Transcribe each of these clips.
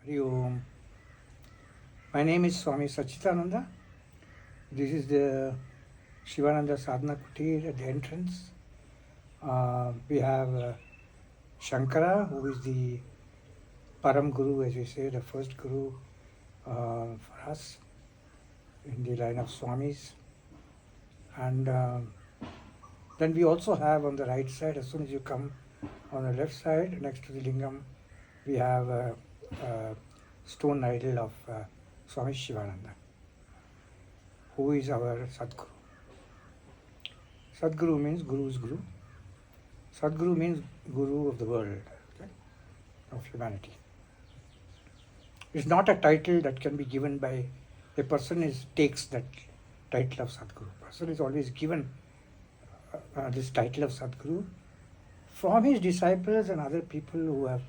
Hari Om. My name is Swami Satchitananda. This is the Shivananda Sadhana Kutir at the entrance. We have Shankara, who is the Param Guru, as we say, the first Guru for us in the line of Swamis. And then we also have on the right side, as soon as you come on the left side, next to the Lingam, we have a stone idol of Swami Sivananda, who is our Sadguru. Sadguru means Guru's Guru. Sadguru means Guru of the world, okay, of humanity. It's not a title that can be given by a person takes that title of Sadguru. A person is always given this title of Sadguru from his disciples and other people who have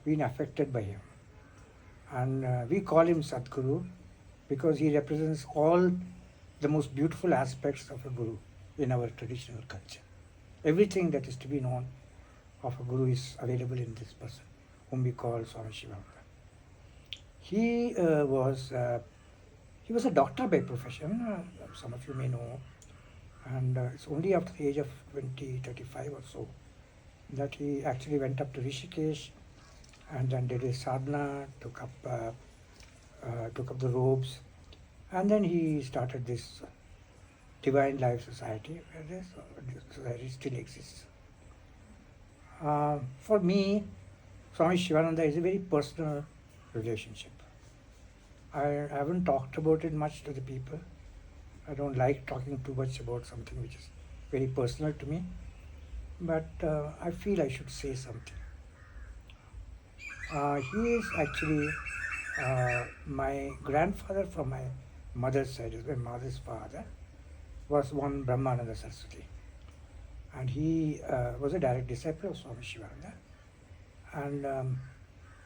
been affected by him. And we call him Sadguru because he represents all the most beautiful aspects of a Guru in our traditional culture. Everything that is to be known of a Guru is available in this person, whom we call Swami Sivananda. He was a doctor by profession, some of you may know, and it's only after the age of 35 or so that he actually went up to Rishikesh and then did his sadhana, took up the robes, and then he started this Divine Life Society, where this society still exists. For me, Swami Sivananda is a very personal relationship. I haven't talked about it much to the people. I don't like talking too much about something which is very personal to me, but I feel I should say something. He is actually my grandfather from my mother's side. My mother's father was one Brahmananda Saraswati, and he was a direct disciple of Swami Sivananda, and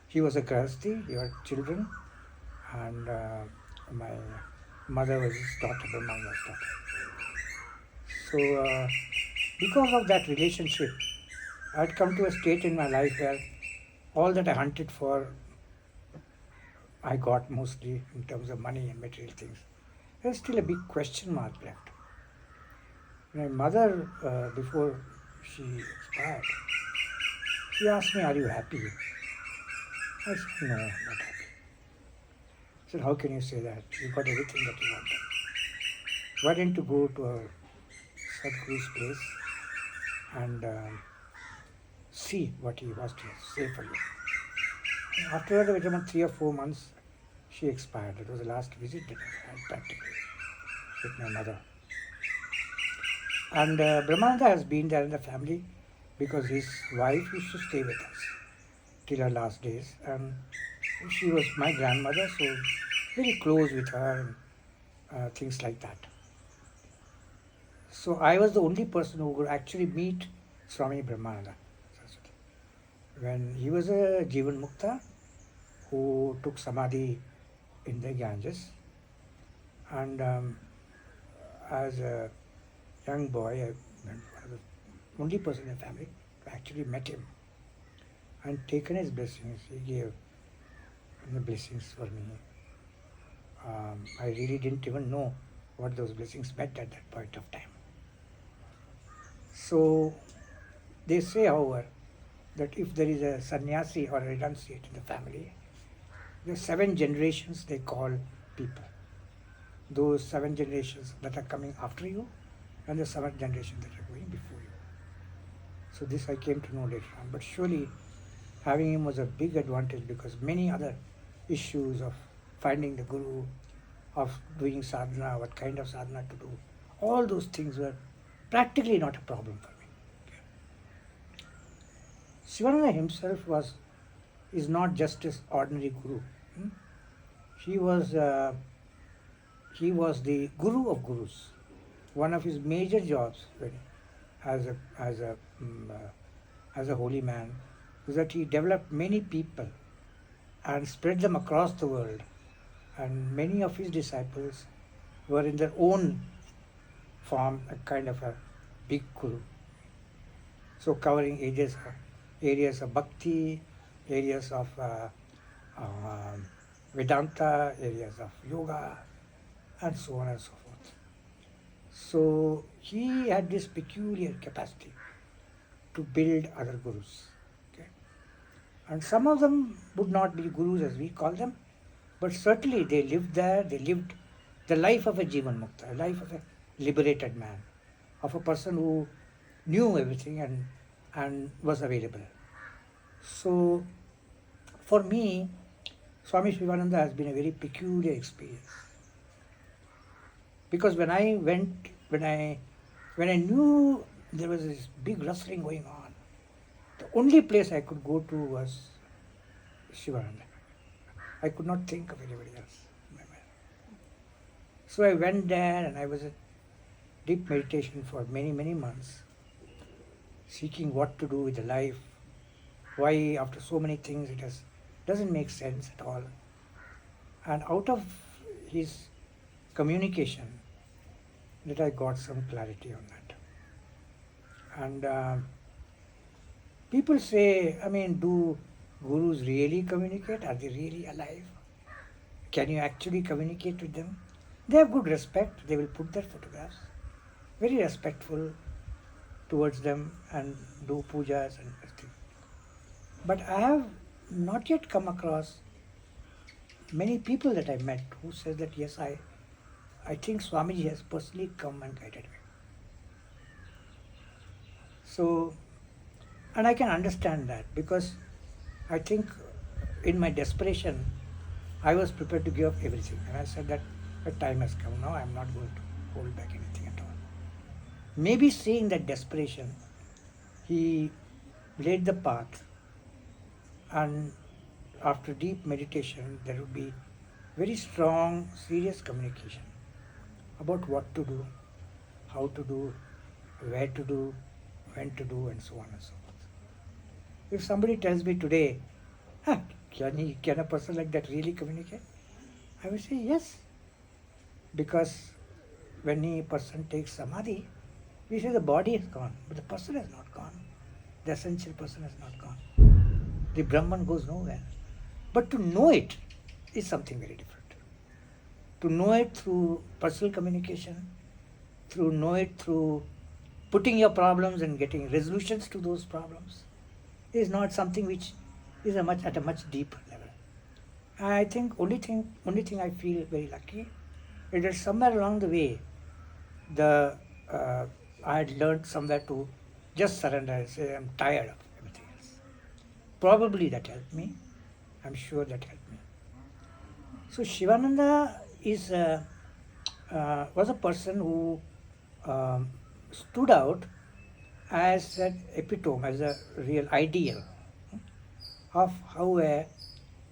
he was a grahasti. He had children, and my mother was his daughter, Brahmananda's daughter. So because of that relationship, I had come to a state in my life where all that I hunted for, I got mostly in terms of money and material things. There's still a big question mark left. My mother, before she expired, she asked me, "Are you happy?" I said, "No, I'm not happy." She said, "How can you say that? You got everything that you wanted. Why didn't you go to a Sadguru's place and see what he was to say for you?" After about 3 or 4 months, she expired. It was the last visit that I had practically with my mother. And Brahmananda has been there in the family because his wife used to stay with us till her last days. And she was my grandmother, so very close with her and things like that. So I was the only person who could actually meet Swami Brahmananda Saraswati. When he was a Jivan Mukta who took Samadhi in the Ganges, and as a young boy, I was the only person in the family who actually met him and taken his blessings. He gave the blessings for me. I really didn't even know what those blessings meant at that point of time. So they say, however, that if there is a sannyasi or a renunciate in the family, the 7 generations they call people. Those 7 generations that are coming after you and the 7th generation that are going before you. So this I came to know later on. But surely having him was a big advantage because many other issues of finding the Guru, of doing sadhana, what kind of sadhana to do, all those things were practically not a problem for me. Okay. Sivananda himself is not just an ordinary Guru. He was the Guru of Gurus. One of his major jobs as a holy man is that he developed many people and spread them across the world. And many of his disciples were in their own form a kind of a big Guru. So covering areas of bhakti, areas of Vedanta, areas of yoga, and so on and so forth. So he had this peculiar capacity to build other gurus. Okay? And some of them would not be gurus as we call them, but certainly they lived there, they lived the life of a Jivan Mukta, a life of a liberated man, of a person who knew everything and was available. So for me, Swami Sivananda has been a very peculiar experience. Because when I knew there was this big rustling going on, the only place I could go to was Shivananda. I could not think of anybody else in my mind. So I went there and I was in deep meditation for many, many months, seeking what to do with the life, why after so many things it doesn't make sense at all. And out of his communication that I got some clarity on that. And people say, do gurus really communicate? Are they really alive? Can you actually communicate with them? They have good respect. They will put their photographs. Very respectful towards them and do pujas and everything. But I have not yet come across many people that I met who said that yes, I think Swamiji has personally come and guided me. So, and I can understand that because I think in my desperation, I was prepared to give up everything. And I said that the time has come now, I'm not going to hold back anything at all. Maybe seeing that desperation, he laid the path, and after deep meditation, there would be very strong, serious communication about what to do, how to do, where to do, when to do, and so on and so forth. If somebody tells me today, can a person like that really communicate? I will say yes. Because when a person takes samadhi, we say the body is gone, but the person has not gone. The essential person has not gone. The Brahman goes nowhere. But to know it is something very different. To know it through personal communication, to know it through putting your problems and getting resolutions to those problems is not something which is at a much deeper level. And I think only thing I feel very lucky is that somewhere along the way, I had learned somewhere to just surrender and say I'm tired of everything else. Probably that helped me. I'm sure that helped me. So Shivananda was a person who stood out as an epitome, as a real ideal of how a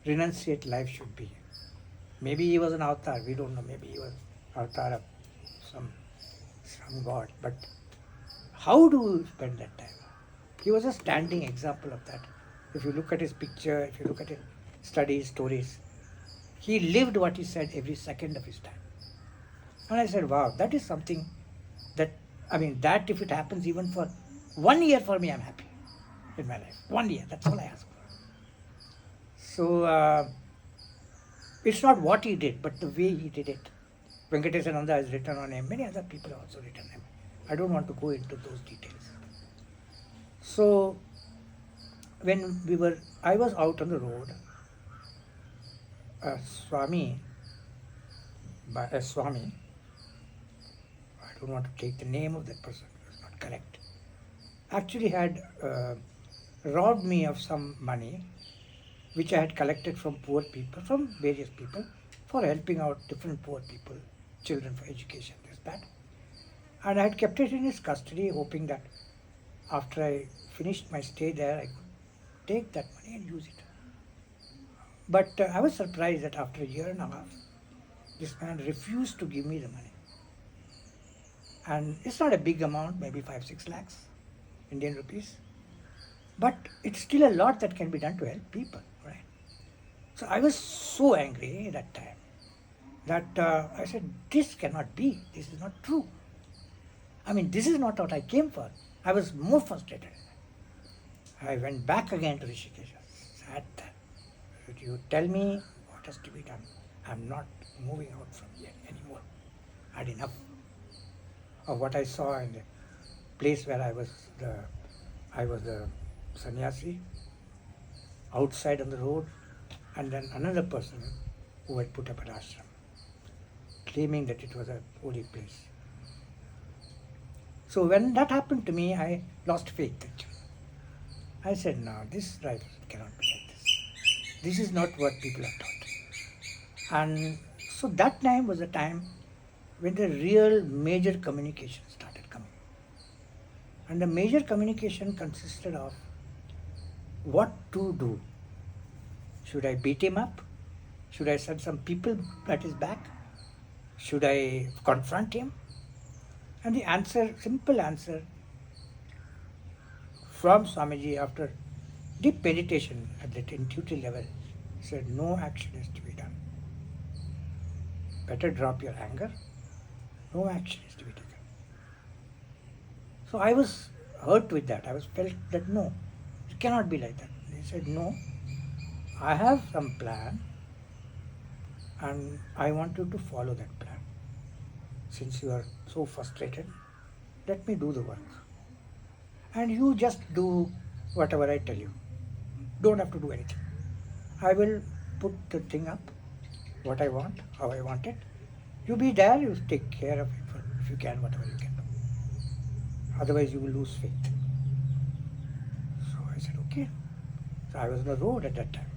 renunciate life should be. Maybe he was an avatar, we don't know, maybe he was avatar of some god, but how do you spend that time? He was a standing example of that. If you look at his picture, if you look at his studies, stories, he lived what he said every second of his time. And I said, wow, that is something that if it happens even for 1 year for me, I'm happy in my life. 1 year, that's all I ask for. So, it's not what he did, but the way he did it. Venkateshananda has written on him, many other people have also written him. I don't want to go into those details. So, when I was out on the road, a Swami, I don't want to take the name of that person, it's not correct, actually had robbed me of some money which I had collected from poor people, from various people, for helping out different poor people, children for education, this, that. And I had kept it in his custody, hoping that after I finished my stay there, I could take that money and use it. But I was surprised that after a year and a half, this man refused to give me the money. And it's not a big amount, maybe 5-6 lakhs Indian rupees. But it's still a lot that can be done to help people, right? So I was so angry that time that I said, this cannot be, this is not true. This is not what I came for. I was more frustrated. I went back again to Rishikesh, sat there, you tell me what has to be done, I'm not moving out from here anymore. I had enough of what I saw in the place where I was the sannyasi, outside on the road, and then another person who had put up an ashram, claiming that it was a holy place. So when that happened to me, I lost faith actually. I said, no, this life cannot be like this. This is not what people are taught. And so that time was a time when the real major communication started coming. And the major communication consisted of what to do. Should I beat him up? Should I send some people at his back? Should I confront him? And the answer, simple answer from Swamiji after deep meditation at that intuitive level, said no action is to be done. Better drop your anger. No action is to be taken. So I was hurt with that. I was felt that no, it cannot be like that. He said, no, I have some plan and I want you to follow that plan. Since you are so frustrated, let me do the work. And you just do whatever I tell you. Don't have to do anything. I will put the thing up, what I want, how I want it. You be there, you take care of it if you can, whatever you can do. Otherwise you will lose faith. So I said, okay. So I was on the road at that time.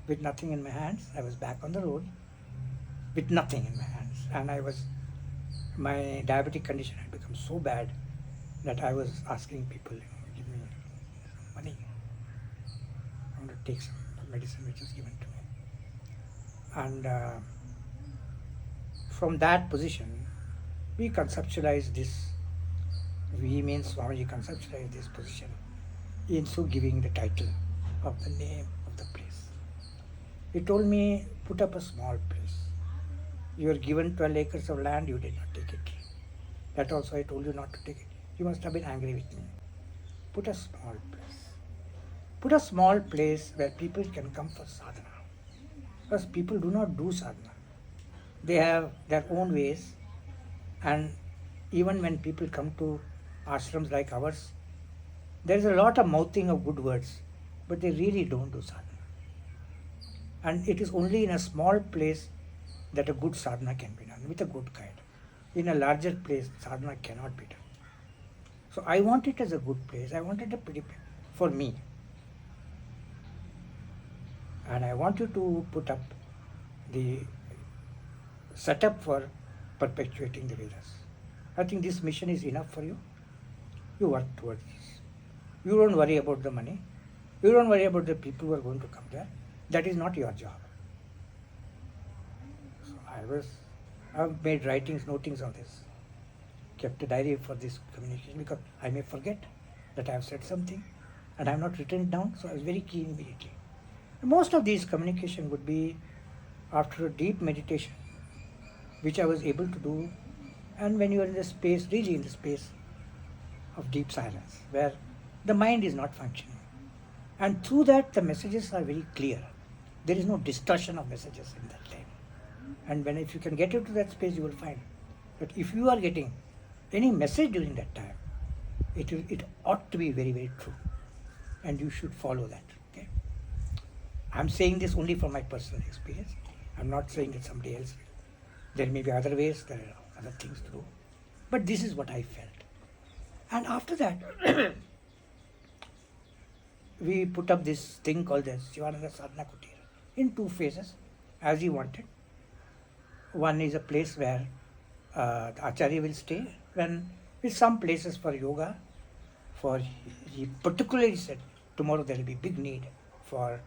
With nothing in my hands, I was back on the road with nothing in my hands. And my diabetic condition had become so bad that I was asking people, give me some money. I want to take some medicine which is given to me. And from that position, we conceptualized this. We means Swamiji conceptualized this position in so giving the title of the name of the place. He told me, put up a small place. You were given 12 acres of land, you did not take it. That also I told you not to take it. You must have been angry with me. Put a small place. Put a small place where people can come for sadhana. Because people do not do sadhana. They have their own ways, and even when people come to ashrams like ours, there is a lot of mouthing of good words, but they really don't do sadhana. And it is only in a small place that a good sadhana can be done, with a good guide. In a larger place, sadhana cannot be done. So I want it as a good place. I want it a pretty place for me. And I want you to put up the setup for perpetuating the Vedas. I think this mission is enough for you. You work towards this. You don't worry about the money. You don't worry about the people who are going to come there. That is not your job. So I've made notings on this. Kept a diary for this communication because I may forget that I have said something and I have not written it down, so I was very keen immediately. Most of these communication would be after a deep meditation, which I was able to do, and when you are in the space, really in the space of deep silence, where the mind is not functioning. And through that, the messages are very clear. There is no distortion of messages in that time. And if you can get into that space, you will find that if you are getting any message during that time, it ought to be very, very true. And you should follow that. Okay? I'm saying this only from my personal experience. I'm not saying that somebody else will. There may be other ways, there are other things to do. But this is what I felt. And after that, we put up this thing called the Shivananda Sadhana Kutir in 2 phases, as he wanted. One is a place where the acharya will stay, with some places for yoga. He particularly said, tomorrow there will be big need for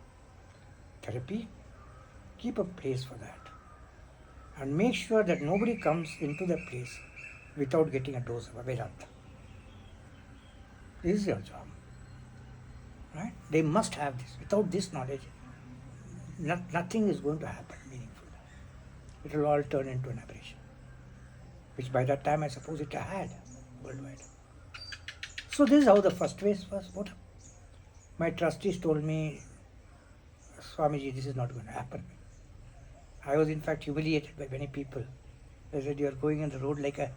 therapy. Keep a place for that. And make sure that nobody comes into the place without getting a dose of Vedanta. This is your job. Right? They must have this. Without this knowledge, nothing is going to happen meaningful. It will all turn into an aberration, which by that time I suppose it had worldwide. So this is how the first phase was put up. My trustees told me, Swamiji, this is not going to happen. I was in fact humiliated by many people. They said, you are going on the road like a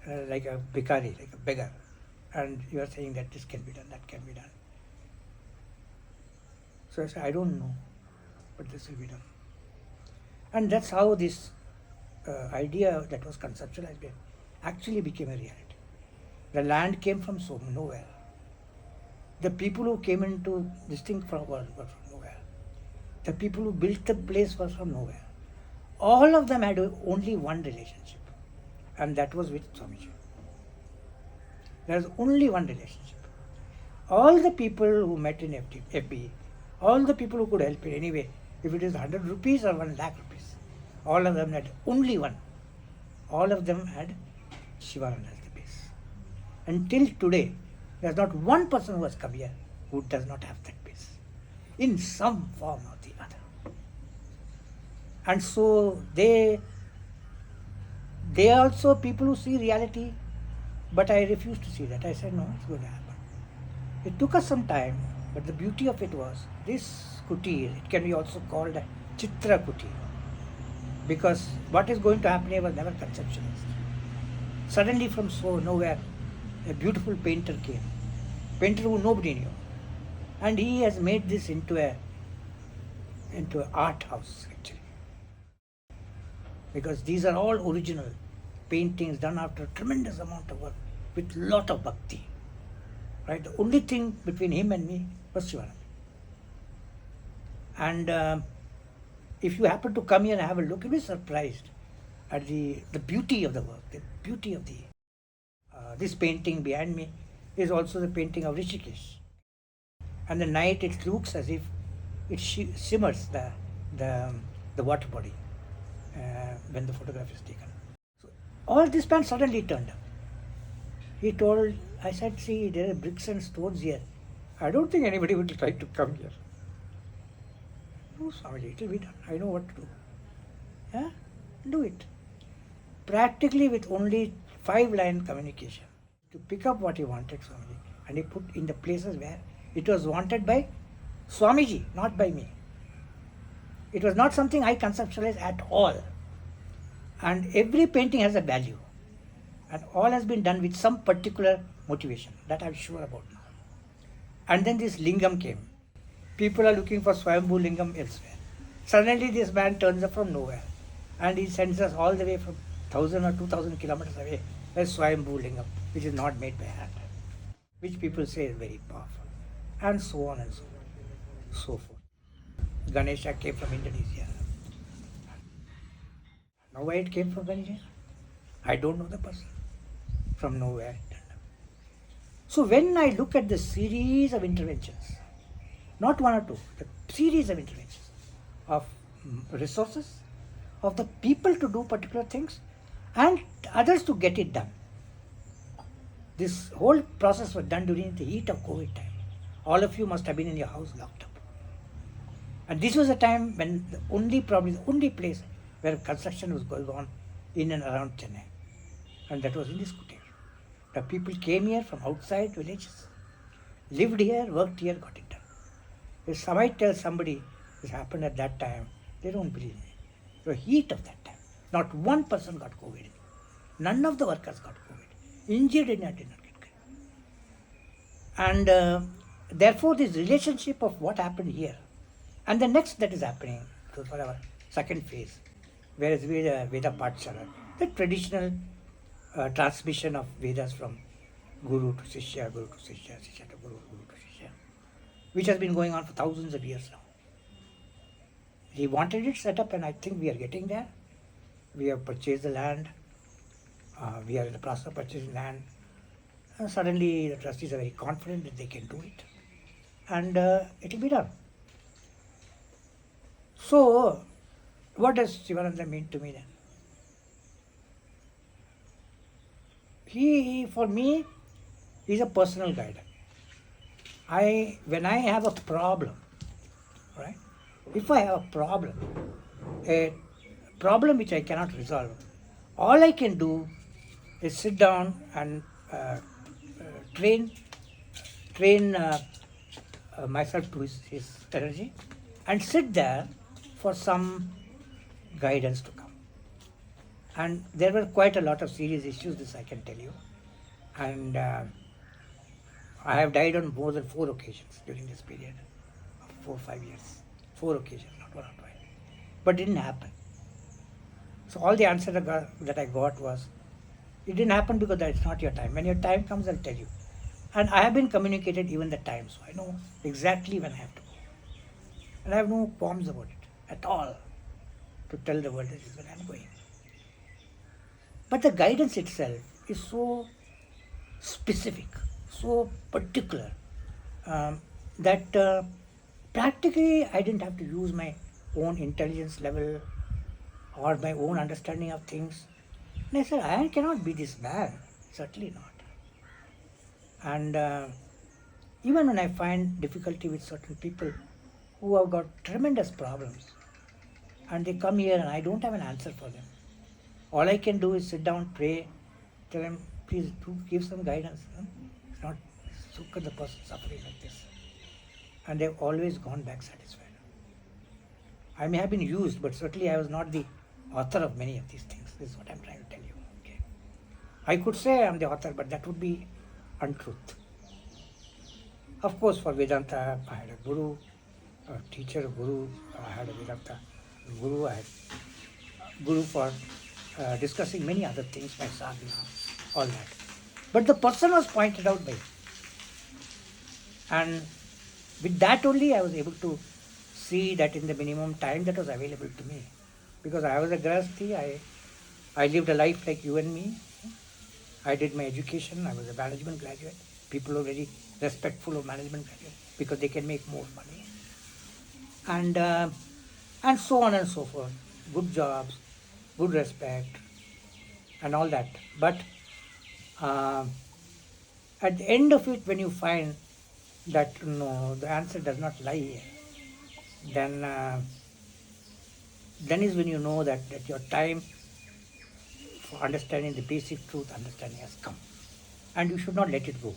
bhikari, like a beggar, and you are saying that this can be done, that can be done. So I said, I don't know, but this will be done. And that's how this idea that was conceptualized actually became a reality. The land came from nowhere. The people who came into this thing were from nowhere. The people who built the place were from nowhere. All of them had only one relationship, and that was with Swamiji. There was only one relationship. All the people who met in FB, all the people who could help in any way, if it is 100 rupees or 1 lakh rupees, all of them had only one. All of them had Shivananda as the base. Until today, there is not one person who has come here who does not have that base, in some form or the other. And so they are also people who see reality, but I refused to see that. I said, no, it's going to happen. It took us some time, but the beauty of it was, this kutir, it can be also called a Chitra Kutir, because what is going to happen here was never conceptualized. Suddenly from nowhere, a beautiful painter came, painter who nobody knew, and he has made this into an art house actually. Because these are all original paintings done after a tremendous amount of work with lot of bhakti. Right? The only thing between him and me was Shivananda. And if you happen to come here and have a look, you'll be surprised at the beauty of the work, the beauty of this painting behind me is also the painting of Rishikesh. And the night it looks as if it shimmers the water body when the photograph is taken. So all this man suddenly turned up. I said, see, there are bricks and stones here. I don't think anybody would try to come here. No, Swamiji, it will be done. I know what to do. Yeah? Do it. Practically with only 5-line communication. To pick up what he wanted, Swamiji, and he put in the places where it was wanted by Swamiji, not by me. It was not something I conceptualized at all. And every painting has a value. And all has been done with some particular motivation. That I'm sure about now. And then this lingam came. People are looking for Swayambhu lingam elsewhere. Suddenly this man turns up from nowhere. And he sends us all the way from 1,000 or 2,000 kilometers away a Swayambhu lingam, which is not made by hand. Which people say is very powerful. And so on and so on. So forth. Ganesha came from Indonesia. Now why it came from Ganesha? I don't know the person. From nowhere. So when I look at the series of interventions, not one or two, the series of interventions of resources, of the people to do particular things, and others to get it done. This whole process was done during the heat of COVID time. All of you must have been in your house locked up. And this was a time when probably the only place where construction was going on in and around Chennai. And that was in this kutir. The people came here from outside villages, lived here, worked here, got it done. If somebody tells somebody this happened at that time, they don't believe me. The heat of that time. Not one person got COVID. None of the workers got COVID. Injured did not get COVID. And therefore this relationship of what happened here and the next that is happening for our second phase, whereas Veda Pathshala, the traditional transmission of Vedas from Guru to Shishya, Guru to Shishya, Shishya to Guru, Guru to Shishya, which has been going on for thousands of years now. He wanted it set up, and I think we are getting there. We have purchased the land. We are in the process of purchasing land. And suddenly the trustees are very confident that they can do it. And it will be done. So, what does Sivananda mean to me then? He, for me, is a personal guide. When I have a problem, right? If I have a problem which I cannot resolve, all I can do is sit down and train myself to his energy and sit there for some guidance to come. And there were quite a lot of serious issues, this I can tell you. And I have died on more than 4 occasions during this period of 4 or 5 years. 4 occasions, not 1 or 2. But it didn't happen. So all the answer that I got was, it didn't happen because it's not your time. When your time comes, I'll tell you. And I have been communicated even the time, so I know exactly when I have to go. And I have no qualms about it at all to tell the world this is when I'm going. But the guidance itself is so specific, so particular, that practically I didn't have to use my own intelligence level or my own understanding of things. And I said, I cannot be this man, certainly not. And even when I find difficulty with certain people who have got tremendous problems, and they come here and I don't have an answer for them, all I can do is sit down, pray, tell them, please do give some guidance. It's not so could the person suffering like this. And they've always gone back satisfied. I may have been used, but certainly I was not the author of many of these things. This is what I'm trying to tell you. Okay. I could say I'm the author, but that would be untruth. Of course, for Vedanta, I had a guru, a teacher, a guru. I had a Vedanta guru. I had a guru for discussing many other things, my sadhana, all that. But the person was pointed out by him. And with that only I was able to see that in the minimum time that was available to me. Because I was a grahasthi, I lived a life like you and me. I did my education, I was a management graduate. People are very respectful of management graduates because they can make more money. And so on and so forth. Good jobs, good respect, and all that. But at the end of it, when you find that no, the answer does not lie here, then is when you know that your time for understanding the basic truth, understanding has come. And you should not let it go.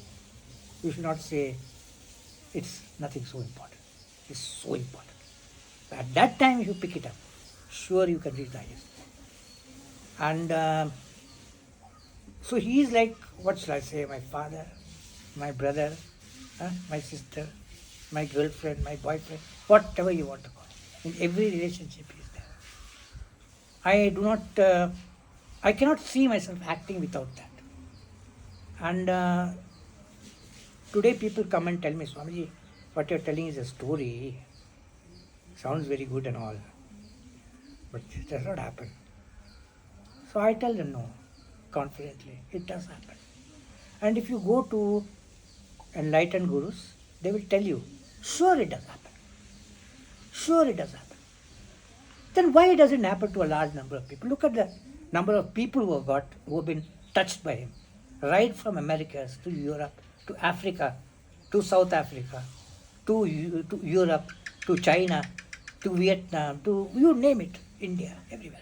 You should not say, it's nothing so important. It's so important. At that time, if you pick it up, sure you can reach the highest. And so he is like, what shall I say, my father, my brother, my sister, my girlfriend, my boyfriend, whatever you want to call it. In every relationship he is there. I do not, I cannot see myself acting without that. And today people come and tell me, Swamiji, what you're telling is a story. Sounds very good and all. But it does not happen. So I tell them no, confidently, it does happen. And if you go to enlightened gurus, they will tell you, sure it does happen. Sure it does happen. Then why doesn't it happen to a large number of people? Look at the number of people who have been touched by him. Right from Americas to Europe, to Africa, to South Africa, to Europe, to China, to Vietnam, to you name it, India, everywhere.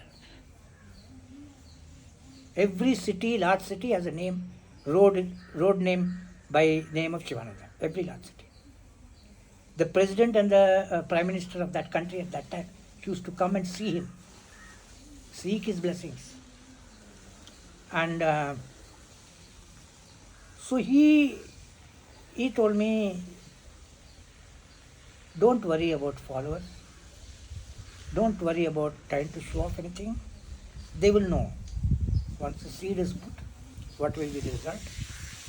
Every city, large city has a name, road name by name of Shivananda. Every large city. The president and the prime minister of that country at that time used to come and see him, seek his blessings. And so he told me, don't worry about followers. Don't worry about trying to show off anything. They will know. Once the seed is put, what will be the result?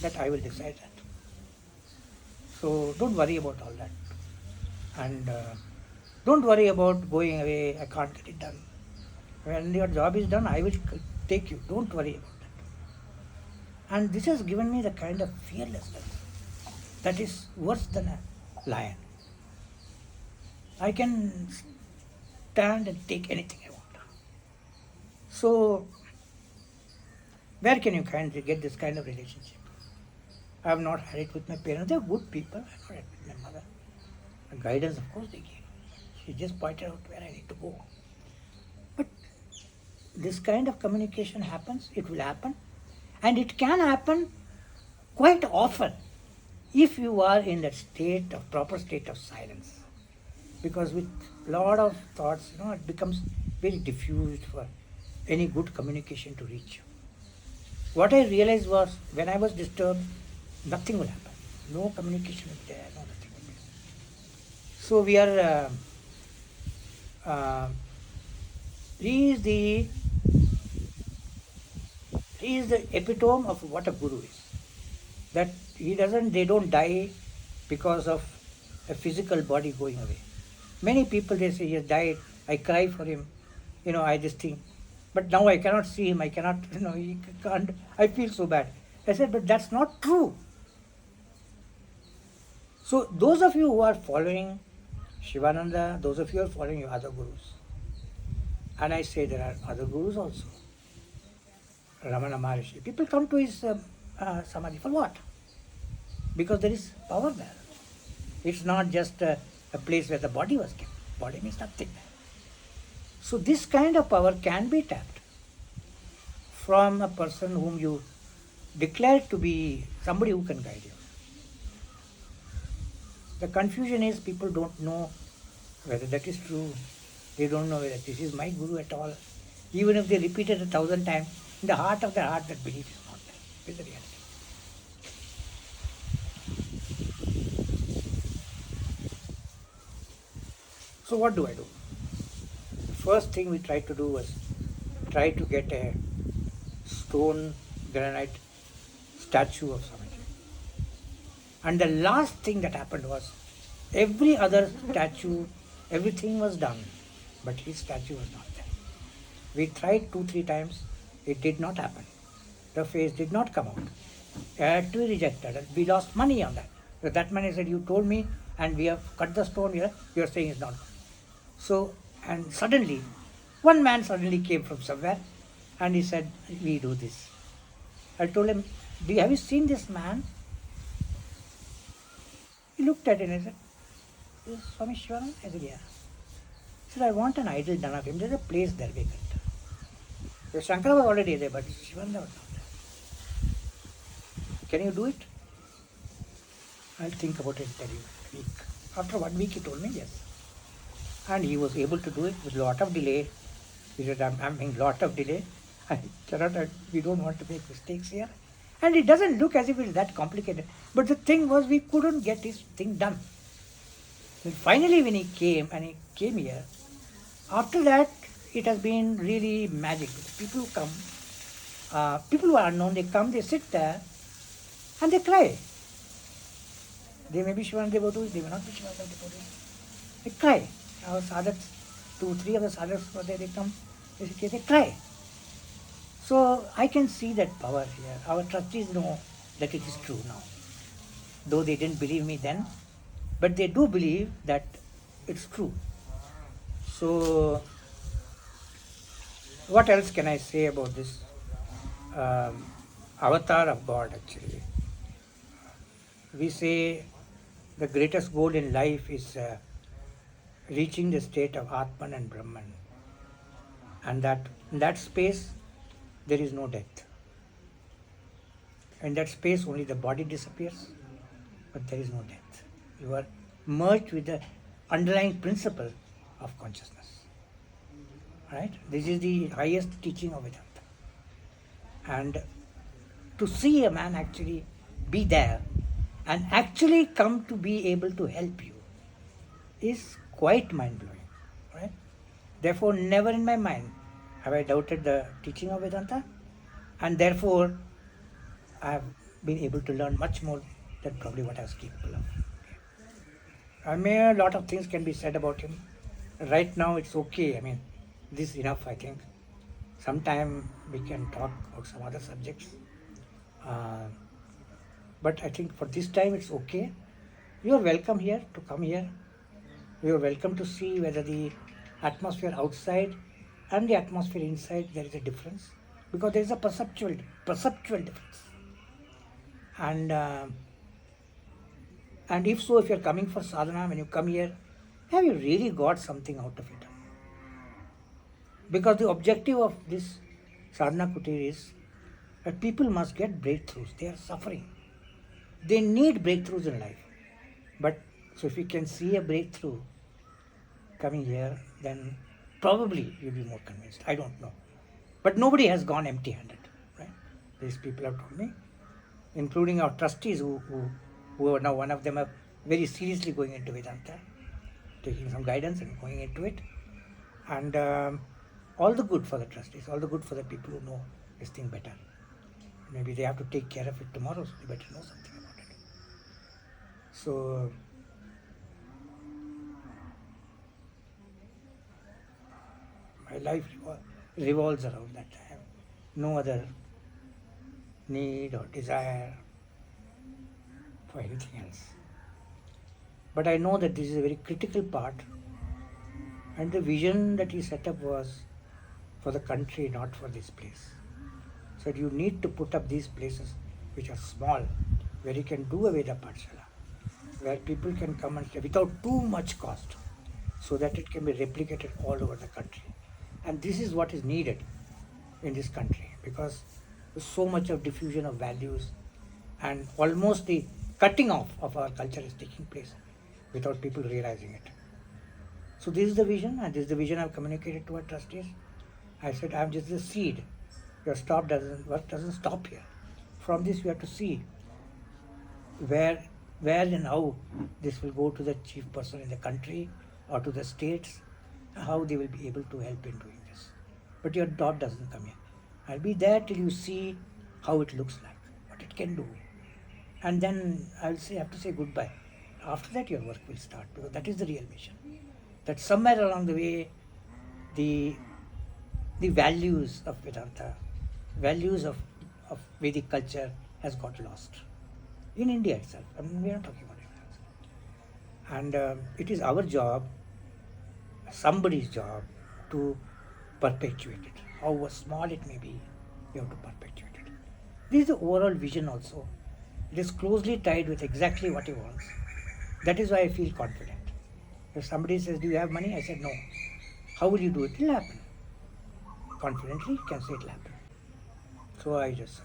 That I will decide that. So don't worry about all that. And don't worry about going away, I can't get it done. When your job is done, I will take you. Don't worry about that. And this has given me the kind of fearlessness that is worse than a lion. I can stand and take anything I want. So, where can you get this kind of relationship? I have not had it with my parents. They are good people. I have not had it with my mother. The guidance, of course, they gave. She just pointed out where I need to go. But this kind of communication happens, it will happen. And it can happen quite often if you are in that proper state of silence. because with lot of thoughts, it becomes very diffused for any good communication to reach you. What I realized was, when I was disturbed, nothing will happen. No communication will be there, no nothing will be there. So we are, he is the epitome of what a guru is. That they don't die because of a physical body going away. Many people, they say, he has died, I cry for him, this thing. But now I cannot see him, I cannot, he can't, I feel so bad. I said, but that's not true. So those of you who are following Shivananda, those of you who are following your other gurus, and I say there are other gurus also, Ramana Maharishi, people come to his samadhi for what? Because there is power there. It's not just a place where the body was kept. Body means nothing. So this kind of power can be tapped from a person whom you declare to be somebody who can guide you. The confusion is people don't know whether that is true. They don't know whether this is my guru at all. Even if they repeat it 1,000 times, in the heart of their heart that belief is not there. It's the reality. So what do I do? The first thing we tried to do was try to get a stone granite statue of Swamiji. And the last thing that happened was, every other statue, everything was done, but his statue was not there. We tried 2-3 times, it did not happen. The face did not come out. It had to be rejected. We lost money on that. So that man said, you told me, and we have cut the stone here, you are saying it's not. So, and suddenly, one man suddenly came from somewhere, and he said, we do this. I told him, have you seen this man? He looked at it and I said, is Swami Sivananda? I said, yeah. He said, I want an idol done of him. There's a place there vacant. So Shankara was already there, but Sivananda was not there. Can you do it? I'll think about it and tell you in a week. After 1 week he told me yes. And he was able to do it with a lot of delay. He said, I'm having a lot of delay. We don't want to make mistakes here. And it doesn't look as if it's that complicated. But the thing was, we couldn't get his thing done. And finally when he came here, after that it has been really magic. People who come, people who are unknown, they come, they sit there and they cry. They may be Shivananda devotees, they may not be Shivananda devotees. They cry. Our sadhaks, 2-3 of the sadhaks were there, they come, they cry. So I can see that power here. Our trustees know that it is true now. Though they didn't believe me then, but they do believe that it's true. So what else can I say about this avatar of God actually? We say the greatest goal in life is reaching the state of Atman and Brahman. And that in that space there is no death. In that space only the body disappears, but there is no death. You are merged with the underlying principle of consciousness. Right? This is the highest teaching of Vedanta. And to see a man actually be there and actually come to be able to help you is quite mind-blowing. Right? Therefore, never in my mind have I doubted the teaching of Vedanta, and therefore I have been able to learn much more than probably what I was capable of. A lot of things can be said about him. Right now it's okay. This is enough, I think. Sometime we can talk about some other subjects. But I think for this time it's okay. You are welcome here to come here. You are welcome to see whether the atmosphere outside and the atmosphere inside, there is a difference. Because there is a perceptual difference. And if so, if you are coming for sadhana, when you come here, have you really got something out of it? Because the objective of this Sadhana Kutir is that people must get breakthroughs. They are suffering. They need breakthroughs in life. But so if we can see a breakthrough, coming here, then probably you'll be more convinced. I don't know. But nobody has gone empty-handed, right? These people have told me, including our trustees who are now, one of them are very seriously going into Vedanta, taking some guidance and going into it. And all the good for the trustees, all the good for the people who know this thing better. Maybe they have to take care of it tomorrow, so they better know something about it. So, my life revolves around that. I have no other need or desire for anything else. But I know that this is a very critical part, and the vision that he set up was for the country, not for this place. So you need to put up these places which are small, where you can do a Veda Pathshala, where people can come and stay without too much cost, so that it can be replicated all over the country. And this is what is needed in this country, because there's so much of diffusion of values, and almost the cutting off of our culture is taking place without people realizing it. So this is the vision, and this is the vision I've communicated to our trustees. I said, I'm just the seed. Your work doesn't stop here. From this you have to see where and how this will go to the chief person in the country or to the states, how they will be able to help in doing this. But your dot doesn't come here. I'll be there till you see how it looks like, what it can do. And then have to say goodbye. After that your work will start, because that is the real mission. That somewhere along the way, the values of Vedanta, values of Vedic culture has got lost. In India itself. I mean, we are not talking about India. And it is our job, somebody's job, to perpetuate it. However small it may be, we have to perpetuate it. This is the overall vision also. It is closely tied with exactly what he wants. That is why I feel confident. If somebody says, do you have money? I said, no. How will you do it? It will happen. Confidently, you can say it will happen. So I just